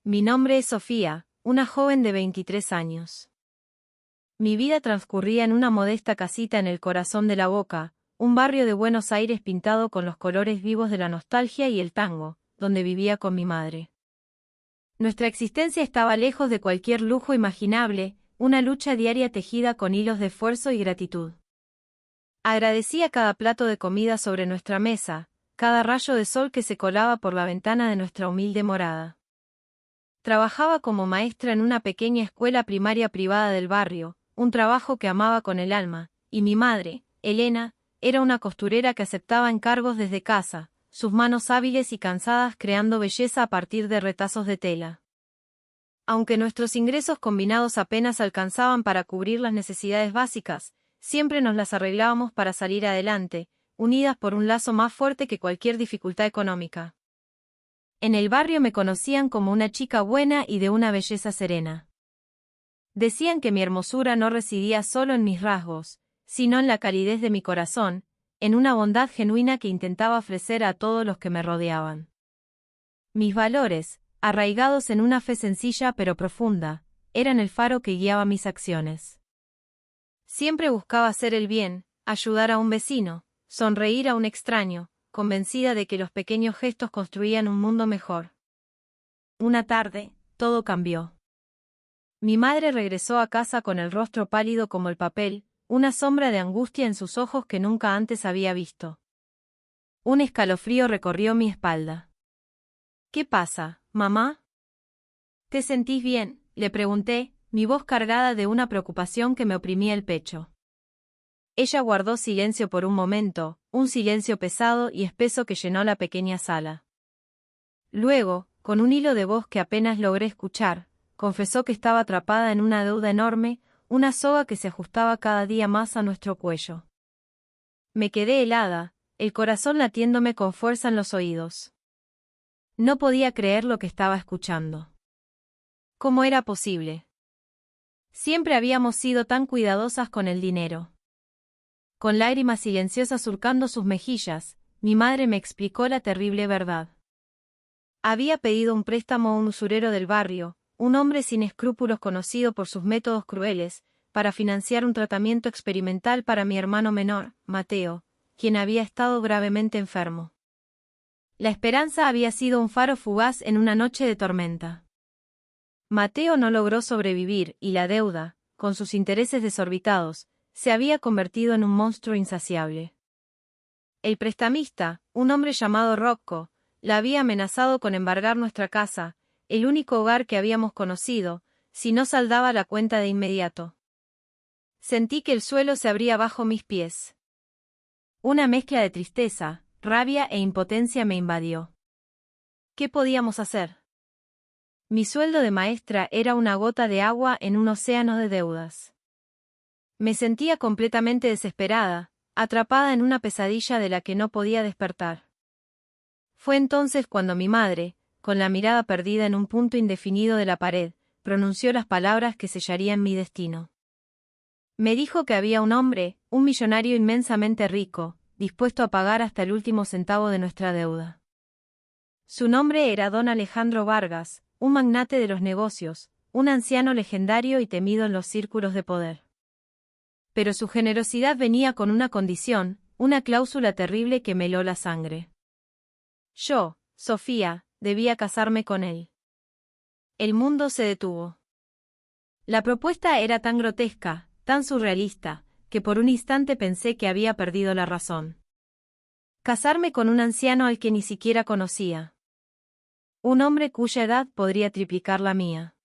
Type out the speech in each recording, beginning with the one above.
Mi nombre es Sofía, una joven de 23 años. Mi vida transcurría en una modesta casita en el corazón de La Boca, un barrio de Buenos Aires pintado con los colores vivos de la nostalgia y el tango, donde vivía con mi madre. Nuestra existencia estaba lejos de cualquier lujo imaginable, una lucha diaria tejida con hilos de esfuerzo y gratitud. Agradecía cada plato de comida sobre nuestra mesa, cada rayo de sol que se colaba por la ventana de nuestra humilde morada. Trabajaba como maestra en una pequeña escuela primaria privada del barrio, un trabajo que amaba con el alma, y mi madre, Elena, era una costurera que aceptaba encargos desde casa, sus manos hábiles y cansadas creando belleza a partir de retazos de tela. Aunque nuestros ingresos combinados apenas alcanzaban para cubrir las necesidades básicas, siempre nos las arreglábamos para salir adelante, unidas por un lazo más fuerte que cualquier dificultad económica. En el barrio me conocían como una chica buena y de una belleza serena. Decían que mi hermosura no residía solo en mis rasgos, sino en la calidez de mi corazón, en una bondad genuina que intentaba ofrecer a todos los que me rodeaban. Mis valores, arraigados en una fe sencilla pero profunda, eran el faro que guiaba mis acciones. Siempre buscaba hacer el bien, ayudar a un vecino, sonreír a un extraño, convencida de que los pequeños gestos construían un mundo mejor. Una tarde, todo cambió. Mi madre regresó a casa con el rostro pálido como el papel, una sombra de angustia en sus ojos que nunca antes había visto. Un escalofrío recorrió mi espalda. ¿Qué pasa, mamá? ¿Te sentís bien?, le pregunté, mi voz cargada de una preocupación que me oprimía el pecho. Ella guardó silencio por un momento, un silencio pesado y espeso que llenó la pequeña sala. Luego, con un hilo de voz que apenas logré escuchar, confesó que estaba atrapada en una deuda enorme, una soga que se ajustaba cada día más a nuestro cuello. Me quedé helada, el corazón latiéndome con fuerza en los oídos. No podía creer lo que estaba escuchando. ¿Cómo era posible? Siempre habíamos sido tan cuidadosas con el dinero. Con lágrimas silenciosas surcando sus mejillas, mi madre me explicó la terrible verdad. Había pedido un préstamo a un usurero del barrio, un hombre sin escrúpulos conocido por sus métodos crueles, para financiar un tratamiento experimental para mi hermano menor, Mateo, quien había estado gravemente enfermo. La esperanza había sido un faro fugaz en una noche de tormenta. Mateo no logró sobrevivir y la deuda, con sus intereses desorbitados, se había convertido en un monstruo insaciable. El prestamista, un hombre llamado Rocco, la había amenazado con embargar nuestra casa, el único hogar que habíamos conocido, si no saldaba la cuenta de inmediato. Sentí que el suelo se abría bajo mis pies. Una mezcla de tristeza, rabia e impotencia me invadió. ¿Qué podíamos hacer? Mi sueldo de maestra era una gota de agua en un océano de deudas. Me sentía completamente desesperada, atrapada en una pesadilla de la que no podía despertar. Fue entonces cuando mi madre, con la mirada perdida en un punto indefinido de la pared, pronunció las palabras que sellarían mi destino. Me dijo que había un hombre, un millonario inmensamente rico, dispuesto a pagar hasta el último centavo de nuestra deuda. Su nombre era don Alejandro Vargas, un magnate de los negocios, un anciano legendario y temido en los círculos de poder. Pero su generosidad venía con una condición, una cláusula terrible que me heló la sangre. Yo, Sofía, debía casarme con él. El mundo se detuvo. La propuesta era tan grotesca, tan surrealista, que por un instante pensé que había perdido la razón. Casarme con un anciano al que ni siquiera conocía. Un hombre cuya edad podría triplicar la mía.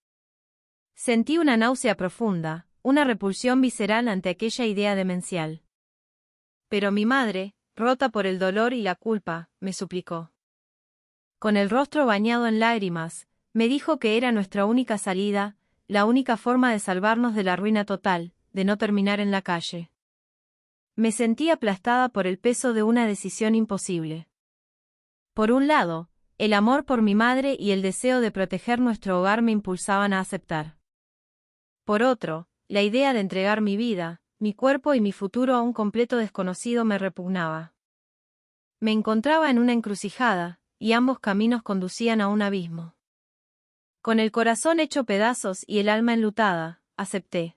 Sentí una náusea profunda, una repulsión visceral ante aquella idea demencial. Pero mi madre, rota por el dolor y la culpa, me suplicó. Con el rostro bañado en lágrimas, me dijo que era nuestra única salida, la única forma de salvarnos de la ruina total, de no terminar en la calle. Me sentí aplastada por el peso de una decisión imposible. Por un lado, el amor por mi madre y el deseo de proteger nuestro hogar me impulsaban a aceptar. Por otro, la idea de entregar mi vida, mi cuerpo y mi futuro a un completo desconocido me repugnaba. Me encontraba en una encrucijada, y ambos caminos conducían a un abismo. Con el corazón hecho pedazos y el alma enlutada, acepté.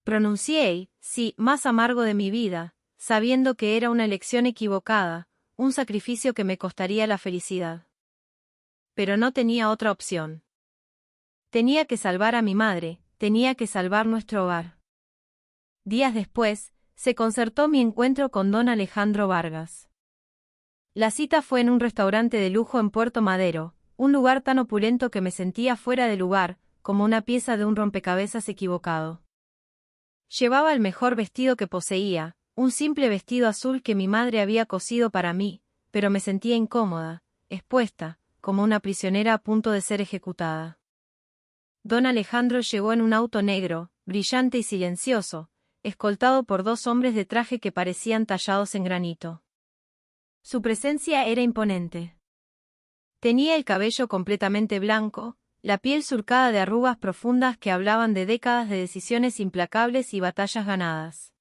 Pronuncié, sí, más amargo de mi vida, sabiendo que era una elección equivocada, un sacrificio que me costaría la felicidad. Pero no tenía otra opción. Tenía que salvar a mi madre, tenía que salvar nuestro hogar. Días después, se concertó mi encuentro con don Alejandro Vargas. La cita fue en un restaurante de lujo en Puerto Madero, un lugar tan opulento que me sentía fuera de lugar, como una pieza de un rompecabezas equivocado. Llevaba el mejor vestido que poseía, un simple vestido azul que mi madre había cosido para mí, pero me sentía incómoda, expuesta, como una prisionera a punto de ser ejecutada. Don Alejandro llegó en un auto negro, brillante y silencioso, escoltado por dos hombres de traje que parecían tallados en granito. Su presencia era imponente. Tenía el cabello completamente blanco, la piel surcada de arrugas profundas que hablaban de décadas de decisiones implacables y batallas ganadas.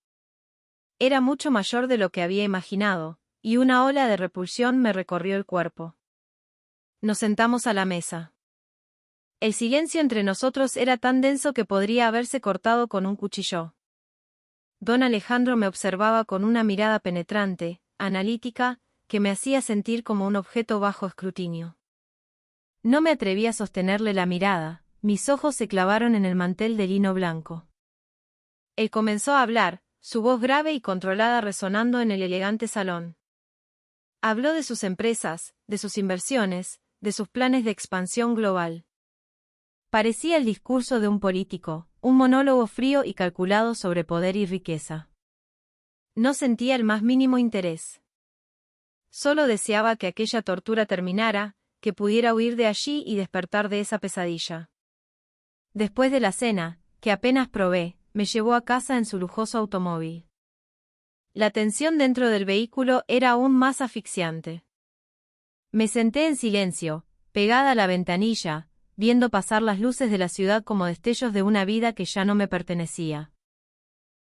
Era mucho mayor de lo que había imaginado, y una ola de repulsión me recorrió el cuerpo. Nos sentamos a la mesa. El silencio entre nosotros era tan denso que podría haberse cortado con un cuchillo. Don Alejandro me observaba con una mirada penetrante, analítica, que me hacía sentir como un objeto bajo escrutinio. No me atreví a sostenerle la mirada, mis ojos se clavaron en el mantel de lino blanco. Él comenzó a hablar, su voz grave y controlada resonando en el elegante salón. Habló de sus empresas, de sus inversiones, de sus planes de expansión global. Parecía el discurso de un político, un monólogo frío y calculado sobre poder y riqueza. No sentía el más mínimo interés. Solo deseaba que aquella tortura terminara, que pudiera huir de allí y despertar de esa pesadilla. Después de la cena, que apenas probé, me llevó a casa en su lujoso automóvil. La tensión dentro del vehículo era aún más asfixiante. Me senté en silencio, pegada a la ventanilla, viendo pasar las luces de la ciudad como destellos de una vida que ya no me pertenecía.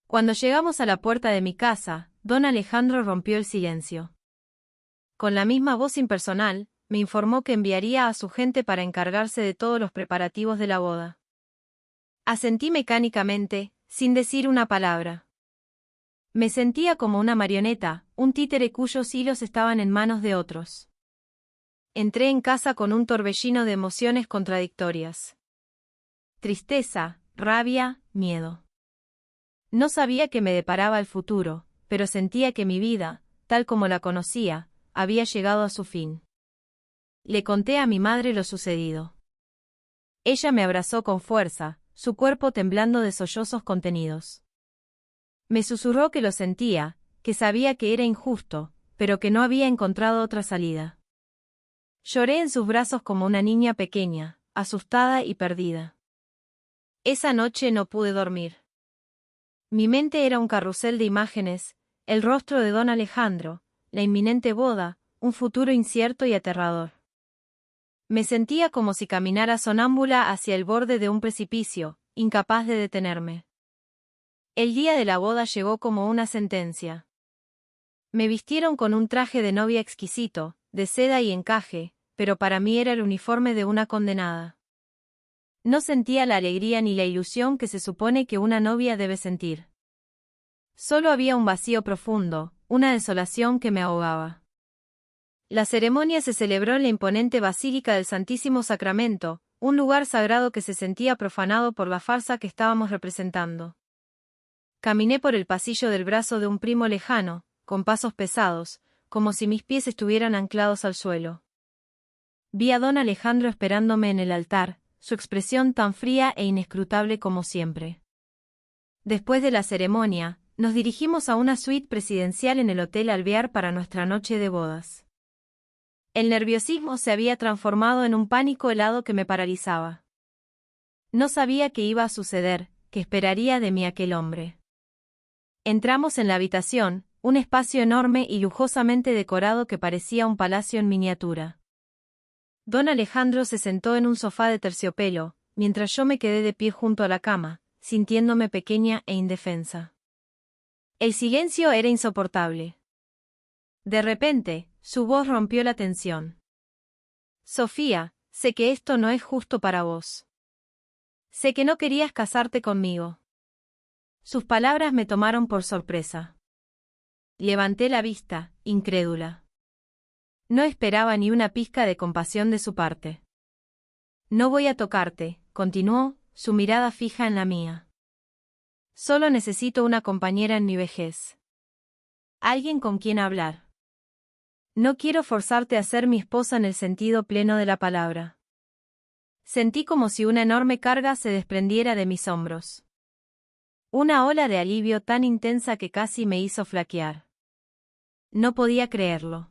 Cuando llegamos a la puerta de mi casa, don Alejandro rompió el silencio. Con la misma voz impersonal, me informó que enviaría a su gente para encargarse de todos los preparativos de la boda. Asentí mecánicamente, sin decir una palabra. Me sentía como una marioneta, un títere cuyos hilos estaban en manos de otros. Entré en casa con un torbellino de emociones contradictorias. Tristeza, rabia, miedo. No sabía qué me deparaba el futuro, pero sentía que mi vida, tal como la conocía, había llegado a su fin. Le conté a mi madre lo sucedido. Ella me abrazó con fuerza, su cuerpo temblando de sollozos contenidos. Me susurró que lo sentía, que sabía que era injusto, pero que no había encontrado otra salida. Lloré en sus brazos como una niña pequeña, asustada y perdida. Esa noche no pude dormir. Mi mente era un carrusel de imágenes, el rostro de don Alejandro, la inminente boda, un futuro incierto y aterrador. Me sentía como si caminara sonámbula hacia el borde de un precipicio, incapaz de detenerme. El día de la boda llegó como una sentencia. Me vistieron con un traje de novia exquisito, de seda y encaje, pero para mí era el uniforme de una condenada. No sentía la alegría ni la ilusión que se supone que una novia debe sentir. Solo había un vacío profundo, una desolación que me ahogaba. La ceremonia se celebró en la imponente Basílica del Santísimo Sacramento, un lugar sagrado que se sentía profanado por la farsa que estábamos representando. Caminé por el pasillo del brazo de un primo lejano, con pasos pesados, como si mis pies estuvieran anclados al suelo. Vi a don Alejandro esperándome en el altar, su expresión tan fría e inescrutable como siempre. Después de la ceremonia, nos dirigimos a una suite presidencial en el Hotel Alvear para nuestra noche de bodas. El nerviosismo se había transformado en un pánico helado que me paralizaba. No sabía qué iba a suceder, qué esperaría de mí aquel hombre. Entramos en la habitación, un espacio enorme y lujosamente decorado que parecía un palacio en miniatura. Don Alejandro se sentó en un sofá de terciopelo, mientras yo me quedé de pie junto a la cama, sintiéndome pequeña e indefensa. El silencio era insoportable. De repente, su voz rompió la tensión. Sofía, Sé que esto no es justo para vos. Sé que no querías casarte conmigo. Sus palabras me tomaron por sorpresa. Levanté la vista, incrédula. No esperaba ni una pizca de compasión de su parte. No voy a tocarte, continuó, su mirada fija en la mía. Solo necesito una compañera en mi vejez. Alguien con quien hablar. No quiero forzarte a ser mi esposa en el sentido pleno de la palabra. Sentí como si una enorme carga se desprendiera de mis hombros. Una ola de alivio tan intensa que casi me hizo flaquear. No podía creerlo.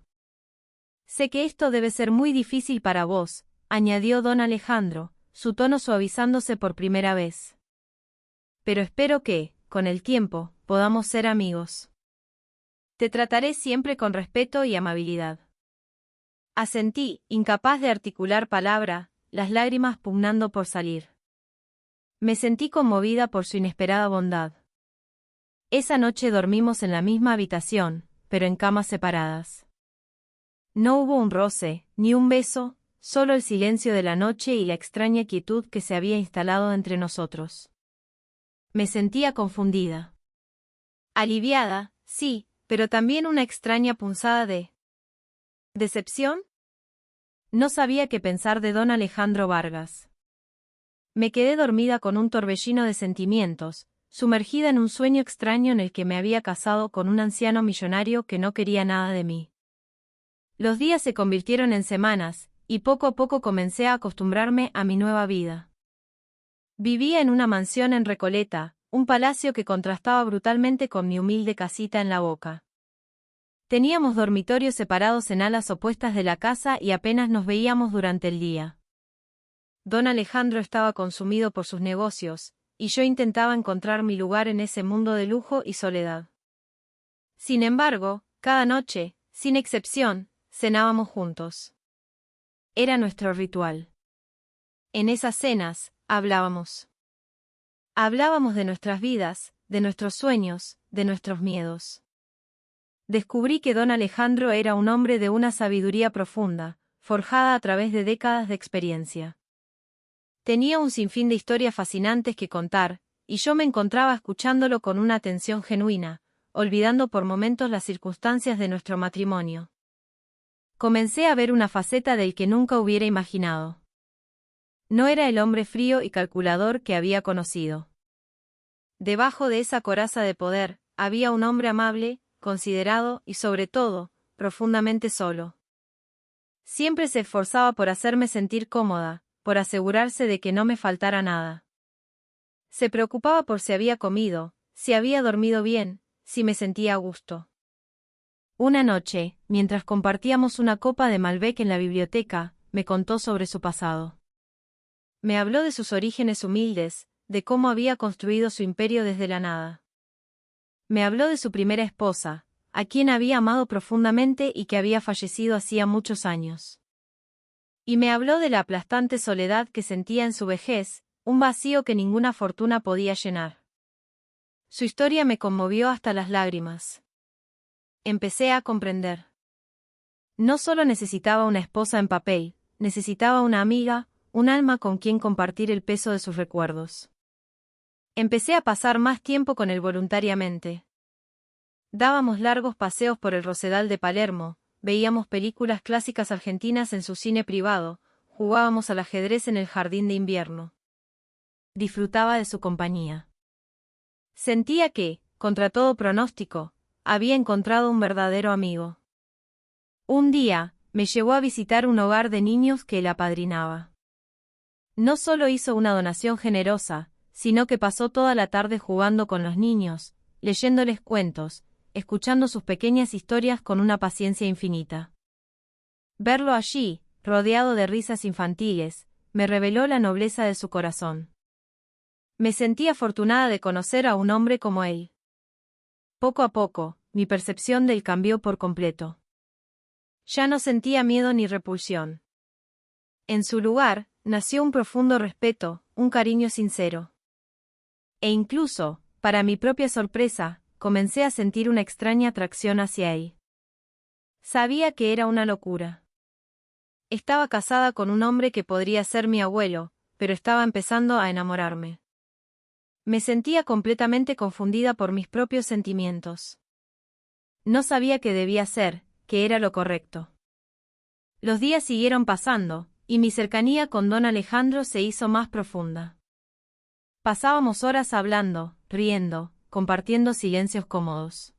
Sé que esto debe ser muy difícil para vos, añadió don Alejandro, su tono suavizándose por primera vez. Pero espero que, con el tiempo, podamos ser amigos. Te trataré siempre con respeto y amabilidad. Asentí, incapaz de articular palabra, las lágrimas pugnando por salir. Me sentí conmovida por su inesperada bondad. Esa noche dormimos en la misma habitación, pero en camas separadas. No hubo un roce, ni un beso, solo el silencio de la noche y la extraña quietud que se había instalado entre nosotros. Me sentía confundida. Aliviada, sí, pero también una extraña punzada de ¿decepción? No sabía qué pensar de don Alejandro Vargas. Me quedé dormida con un torbellino de sentimientos, sumergida en un sueño extraño en el que me había casado con un anciano millonario que no quería nada de mí. Los días se convirtieron en semanas, y poco a poco comencé a acostumbrarme a mi nueva vida. Vivía en una mansión en Recoleta, un palacio que contrastaba brutalmente con mi humilde casita en La Boca. Teníamos dormitorios separados en alas opuestas de la casa y apenas nos veíamos durante el día. Don Alejandro estaba consumido por sus negocios, y yo intentaba encontrar mi lugar en ese mundo de lujo y soledad. Sin embargo, cada noche, sin excepción, cenábamos juntos. Era nuestro ritual. En esas cenas, hablábamos. Hablábamos de nuestras vidas, de nuestros sueños, de nuestros miedos. Descubrí que don Alejandro era un hombre de una sabiduría profunda, forjada a través de décadas de experiencia. Tenía un sinfín de historias fascinantes que contar, y yo me encontraba escuchándolo con una atención genuina, olvidando por momentos las circunstancias de nuestro matrimonio. Comencé a ver una faceta del que nunca hubiera imaginado. No era el hombre frío y calculador que había conocido. Debajo de esa coraza de poder, había un hombre amable, considerado y sobre todo, profundamente solo. Siempre se esforzaba por hacerme sentir cómoda, por asegurarse de que no me faltara nada. Se preocupaba por si había comido, si había dormido bien, si me sentía a gusto. Una noche, mientras compartíamos una copa de Malbec en la biblioteca, me contó sobre su pasado. Me habló de sus orígenes humildes, de cómo había construido su imperio desde la nada. Me habló de su primera esposa, a quien había amado profundamente y que había fallecido hacía muchos años. Y me habló de la aplastante soledad que sentía en su vejez, un vacío que ninguna fortuna podía llenar. Su historia me conmovió hasta las lágrimas. Empecé a comprender. No solo necesitaba una esposa en papel, necesitaba una amiga, un alma con quien compartir el peso de sus recuerdos. Empecé a pasar más tiempo con él voluntariamente. Dábamos largos paseos por el Rosedal de Palermo, veíamos películas clásicas argentinas en su cine privado, jugábamos al ajedrez en el jardín de invierno. Disfrutaba de su compañía. Sentía que, contra todo pronóstico, había encontrado un verdadero amigo. Un día, me llevó a visitar un hogar de niños que él apadrinaba. No solo hizo una donación generosa, sino que pasó toda la tarde jugando con los niños, leyéndoles cuentos, escuchando sus pequeñas historias con una paciencia infinita. Verlo allí, rodeado de risas infantiles, me reveló la nobleza de su corazón. Me sentí afortunada de conocer a un hombre como él. Poco a poco, mi percepción de él cambió por completo. Ya no sentía miedo ni repulsión. En su lugar, nació un profundo respeto, un cariño sincero. E incluso, para mi propia sorpresa, comencé a sentir una extraña atracción hacia él. Sabía que era una locura. Estaba casada con un hombre que podría ser mi abuelo, pero estaba empezando a enamorarme. Me sentía completamente confundida por mis propios sentimientos. No sabía qué debía hacer, qué era lo correcto. Los días siguieron pasando, y mi cercanía con don Alejandro se hizo más profunda. Pasábamos horas hablando, riendo, compartiendo silencios cómodos.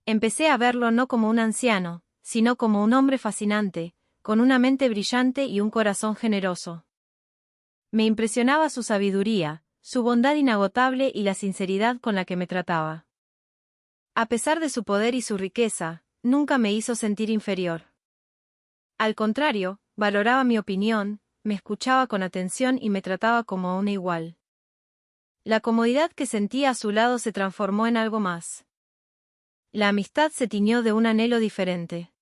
Empecé a verlo no como un anciano, sino como un hombre fascinante, con una mente brillante y un corazón generoso. Me impresionaba su sabiduría, su bondad inagotable y la sinceridad con la que me trataba. A pesar de su poder y su riqueza, nunca me hizo sentir inferior. Al contrario, valoraba mi opinión, me escuchaba con atención y me trataba como una igual. La comodidad que sentía a su lado se transformó en algo más. La amistad se tiñó de un anhelo diferente.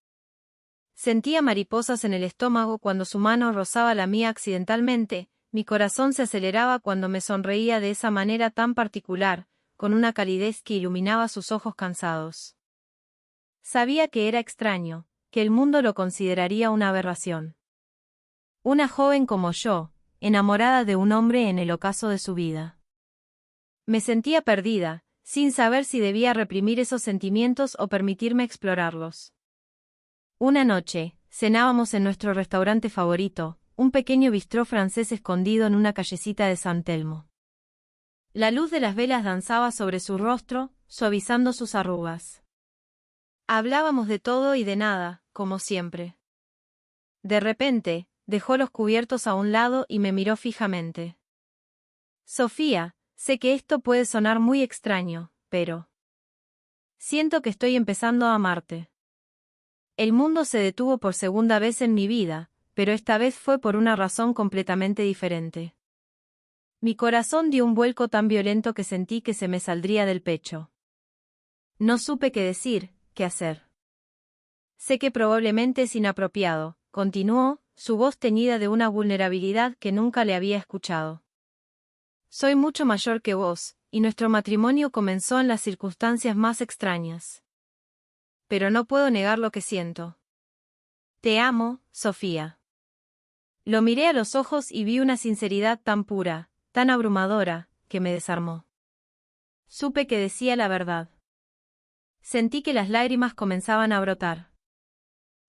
Sentía mariposas en el estómago cuando su mano rozaba la mía accidentalmente, mi corazón se aceleraba cuando me sonreía de esa manera tan particular, con una calidez que iluminaba sus ojos cansados. Sabía que era extraño, que el mundo lo consideraría una aberración. Una joven como yo, enamorada de un hombre en el ocaso de su vida. Me sentía perdida, sin saber si debía reprimir esos sentimientos o permitirme explorarlos. Una noche, cenábamos en nuestro restaurante favorito, un pequeño bistró francés escondido en una callecita de San Telmo. La luz de las velas danzaba sobre su rostro, suavizando sus arrugas. Hablábamos de todo y de nada, como siempre. De repente, dejó los cubiertos a un lado y me miró fijamente. Sofía, sé que esto puede sonar muy extraño, pero siento que estoy empezando a amarte. El mundo se detuvo por segunda vez en mi vida, pero esta vez fue por una razón completamente diferente. Mi corazón dio un vuelco tan violento que sentí que se me saldría del pecho. No supe qué decir, qué hacer. Sé que probablemente es inapropiado, continuó, su voz teñida de una vulnerabilidad que nunca le había escuchado. Soy mucho mayor que vos, y nuestro matrimonio comenzó en las circunstancias más extrañas. Pero no puedo negar lo que siento. Te amo, Sofía. Lo miré a los ojos y vi una sinceridad tan pura, tan abrumadora, que me desarmó. Supe que decía la verdad. Sentí que las lágrimas comenzaban a brotar.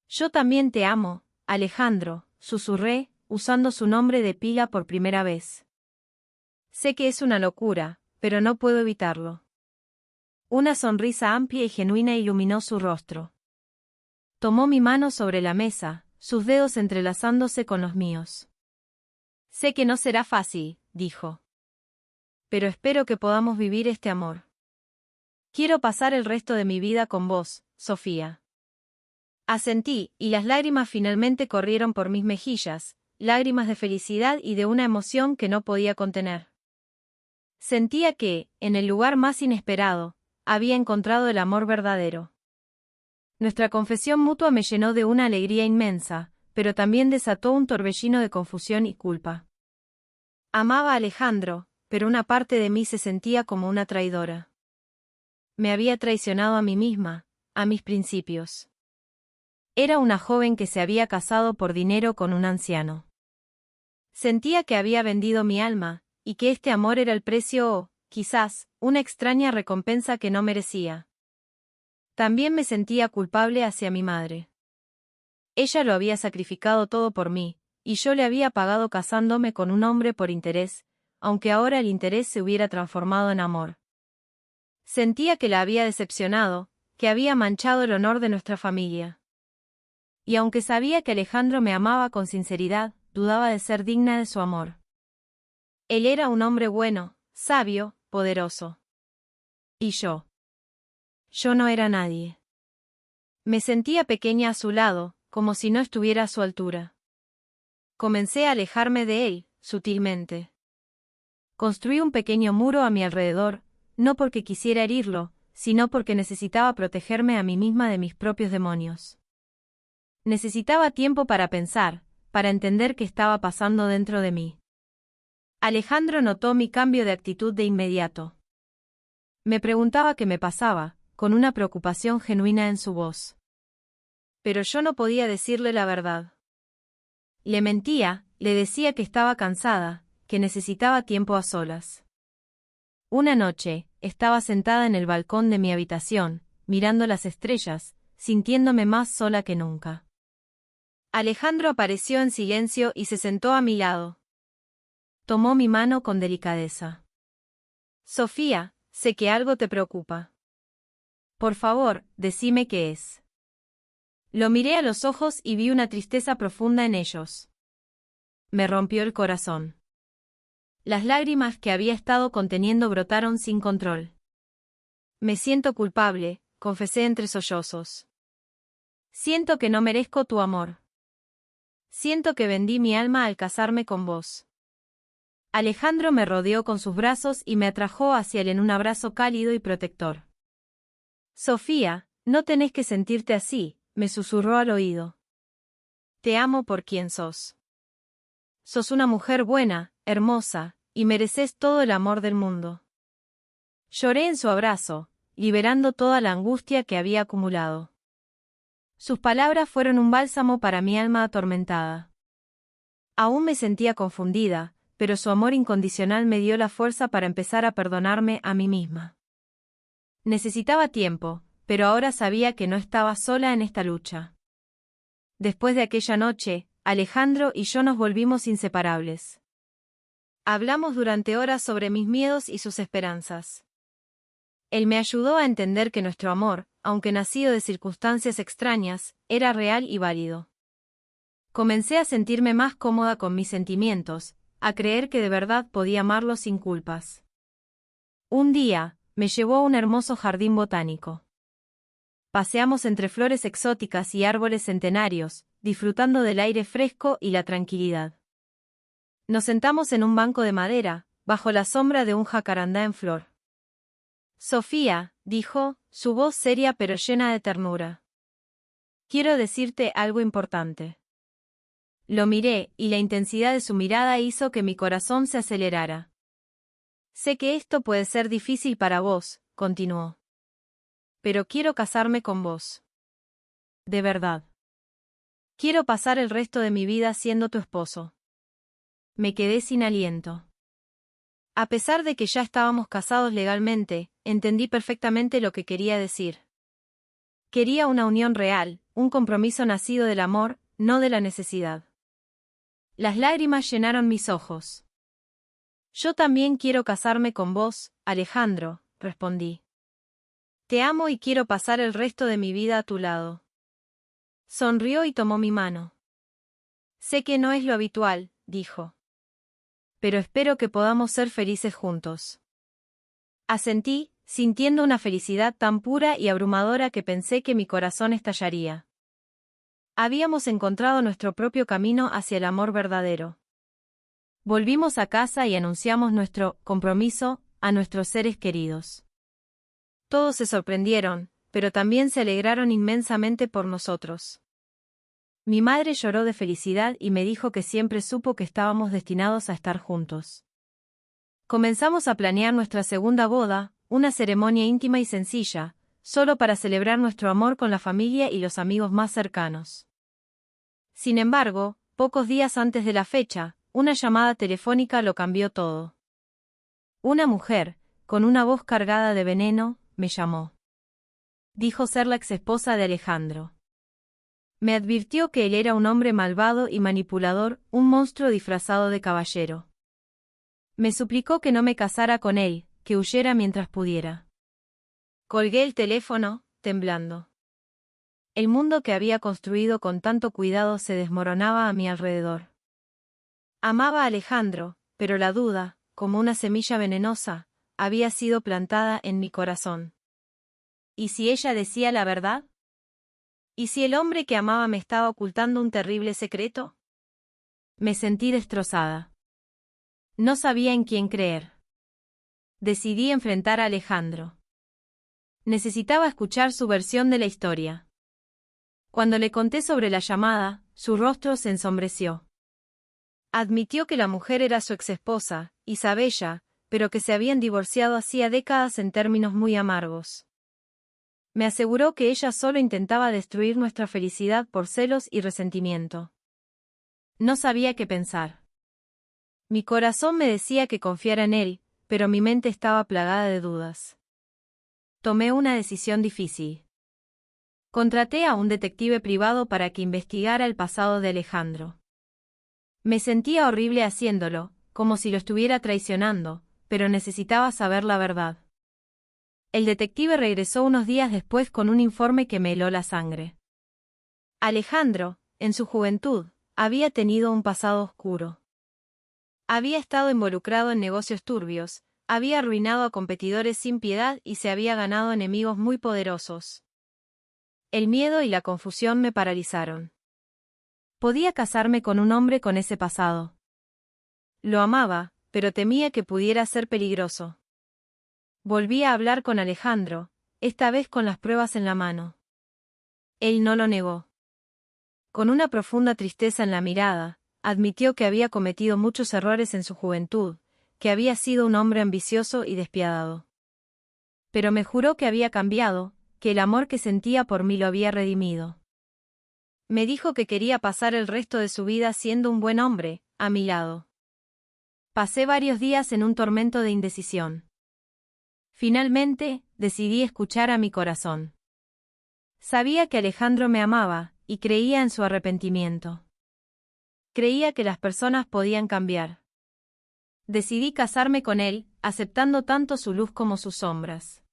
Yo también te amo, Alejandro, susurré, usando su nombre de pila por primera vez. Sé que es una locura, pero no puedo evitarlo. Una sonrisa amplia y genuina iluminó su rostro. Tomó mi mano sobre la mesa, sus dedos entrelazándose con los míos. Sé que no será fácil, dijo. Pero espero que podamos vivir este amor. Quiero pasar el resto de mi vida con vos, Sofía. Asentí, y las lágrimas finalmente corrieron por mis mejillas, lágrimas de felicidad y de una emoción que no podía contener. Sentía que, en el lugar más inesperado, había encontrado el amor verdadero. Nuestra confesión mutua me llenó de una alegría inmensa, pero también desató un torbellino de confusión y culpa. Amaba a Alejandro, pero una parte de mí se sentía como una traidora. Me había traicionado a mí misma, a mis principios. Era una joven que se había casado por dinero con un anciano. Sentía que había vendido mi alma, y que este amor era el precio o, quizás, una extraña recompensa que no merecía. También me sentía culpable hacia mi madre. Ella lo había sacrificado todo por mí, y yo le había pagado casándome con un hombre por interés, aunque ahora el interés se hubiera transformado en amor. Sentía que la había decepcionado, que había manchado el honor de nuestra familia. Y aunque sabía que Alejandro me amaba con sinceridad, dudaba de ser digna de su amor. Él era un hombre bueno, sabio, poderoso. ¿Y yo? Yo no era nadie. Me sentía pequeña a su lado, como si no estuviera a su altura. Comencé a alejarme de él, sutilmente. Construí un pequeño muro a mi alrededor, no porque quisiera herirlo, sino porque necesitaba protegerme a mí misma de mis propios demonios. Necesitaba tiempo para pensar, para entender qué estaba pasando dentro de mí. Alejandro notó mi cambio de actitud de inmediato. Me preguntaba qué me pasaba, con una preocupación genuina en su voz. Pero yo no podía decirle la verdad. Le mentía, le decía que estaba cansada, que necesitaba tiempo a solas. Una noche, estaba sentada en el balcón de mi habitación, mirando las estrellas, sintiéndome más sola que nunca. Alejandro apareció en silencio y se sentó a mi lado. Tomó mi mano con delicadeza. Sofía, sé que algo te preocupa. Por favor, decime qué es. Lo miré a los ojos y vi una tristeza profunda en ellos. Me rompió el corazón. Las lágrimas que había estado conteniendo brotaron sin control. Me siento culpable, confesé entre sollozos. Siento que no merezco tu amor. Siento que vendí mi alma al casarme con vos. Alejandro me rodeó con sus brazos y me atrajo hacia él en un abrazo cálido y protector. Sofía, no tenés que sentirte así, me susurró al oído. Te amo por quien sos. Sos una mujer buena, hermosa, y mereces todo el amor del mundo. Lloré en su abrazo, liberando toda la angustia que había acumulado. Sus palabras fueron un bálsamo para mi alma atormentada. Aún me sentía confundida, pero su amor incondicional me dio la fuerza para empezar a perdonarme a mí misma. Necesitaba tiempo, pero ahora sabía que no estaba sola en esta lucha. Después de aquella noche, Alejandro y yo nos volvimos inseparables. Hablamos durante horas sobre mis miedos y sus esperanzas. Él me ayudó a entender que nuestro amor, aunque nacido de circunstancias extrañas, era real y válido. Comencé a sentirme más cómoda con mis sentimientos, a creer que de verdad podía amarlo sin culpas. Un día, me llevó a un hermoso jardín botánico. Paseamos entre flores exóticas y árboles centenarios, disfrutando del aire fresco y la tranquilidad. Nos sentamos en un banco de madera, bajo la sombra de un jacarandá en flor. Sofía, dijo, su voz seria pero llena de ternura. Quiero decirte algo importante. Lo miré, y la intensidad de su mirada hizo que mi corazón se acelerara. Sé que esto puede ser difícil para vos, continuó. Pero quiero casarme con vos. De verdad. Quiero pasar el resto de mi vida siendo tu esposo. Me quedé sin aliento. A pesar de que ya estábamos casados legalmente, entendí perfectamente lo que quería decir. Quería una unión real, un compromiso nacido del amor, no de la necesidad. Las lágrimas llenaron mis ojos. Yo también quiero casarme con vos, Alejandro, respondí. Te amo y quiero pasar el resto de mi vida a tu lado. Sonrió y tomó mi mano. Sé que no es lo habitual, dijo. Pero espero que podamos ser felices juntos. Asentí, sintiendo una felicidad tan pura y abrumadora que pensé que mi corazón estallaría. Habíamos encontrado nuestro propio camino hacia el amor verdadero. Volvimos a casa y anunciamos nuestro compromiso a nuestros seres queridos. Todos se sorprendieron, pero también se alegraron inmensamente por nosotros. Mi madre lloró de felicidad y me dijo que siempre supo que estábamos destinados a estar juntos. Comenzamos a planear nuestra segunda boda, una ceremonia íntima y sencilla, solo para celebrar nuestro amor con la familia y los amigos más cercanos. Sin embargo, pocos días antes de la fecha, una llamada telefónica lo cambió todo. Una mujer, con una voz cargada de veneno, me llamó. Dijo ser la exesposa de Alejandro. Me advirtió que él era un hombre malvado y manipulador, un monstruo disfrazado de caballero. Me suplicó que no me casara con él, que huyera mientras pudiera. Colgué el teléfono, temblando. El mundo que había construido con tanto cuidado se desmoronaba a mi alrededor. Amaba a Alejandro, pero la duda, como una semilla venenosa, había sido plantada en mi corazón. ¿Y si ella decía la verdad? ¿Y si el hombre que amaba me estaba ocultando un terrible secreto? Me sentí destrozada. No sabía en quién creer. Decidí enfrentar a Alejandro. Necesitaba escuchar su versión de la historia. Cuando le conté sobre la llamada, su rostro se ensombreció. Admitió que la mujer era su exesposa, Isabella, pero que se habían divorciado hacía décadas en términos muy amargos. Me aseguró que ella solo intentaba destruir nuestra felicidad por celos y resentimiento. No sabía qué pensar. Mi corazón me decía que confiara en él, pero mi mente estaba plagada de dudas. Tomé una decisión difícil. Contraté a un detective privado para que investigara el pasado de Alejandro. Me sentía horrible haciéndolo, como si lo estuviera traicionando, pero necesitaba saber la verdad. El detective regresó unos días después con un informe que me heló la sangre. Alejandro, en su juventud, había tenido un pasado oscuro. Había estado involucrado en negocios turbios, había arruinado a competidores sin piedad y se había ganado enemigos muy poderosos. El miedo y la confusión me paralizaron. Podía casarme con un hombre con ese pasado. Lo amaba, pero temía que pudiera ser peligroso. Volví a hablar con Alejandro, esta vez con las pruebas en la mano. Él no lo negó. Con una profunda tristeza en la mirada, admitió que había cometido muchos errores en su juventud, que había sido un hombre ambicioso y despiadado. Pero me juró que había cambiado, que el amor que sentía por mí lo había redimido. Me dijo que quería pasar el resto de su vida siendo un buen hombre, a mi lado. Pasé varios días en un tormento de indecisión. Finalmente, decidí escuchar a mi corazón. Sabía que Alejandro me amaba, y creía en su arrepentimiento. Creía que las personas podían cambiar. Decidí casarme con él, aceptando tanto su luz como sus sombras.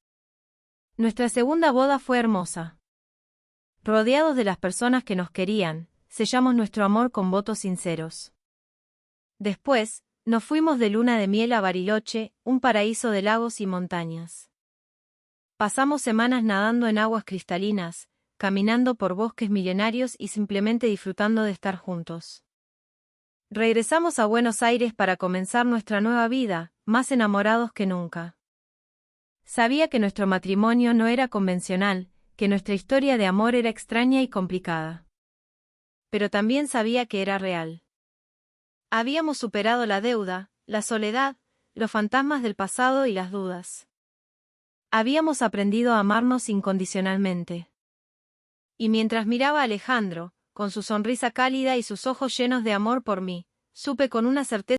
Nuestra segunda boda fue hermosa. Rodeados de las personas que nos querían, sellamos nuestro amor con votos sinceros. Después, nos fuimos de luna de miel a Bariloche, un paraíso de lagos y montañas. Pasamos semanas nadando en aguas cristalinas, caminando por bosques milenarios y simplemente disfrutando de estar juntos. Regresamos a Buenos Aires para comenzar nuestra nueva vida, más enamorados que nunca. Sabía que nuestro matrimonio no era convencional, que nuestra historia de amor era extraña y complicada. Pero también sabía que era real. Habíamos superado la deuda, la soledad, los fantasmas del pasado y las dudas. Habíamos aprendido a amarnos incondicionalmente. Y mientras miraba a Alejandro, con su sonrisa cálida y sus ojos llenos de amor por mí, supe con una certeza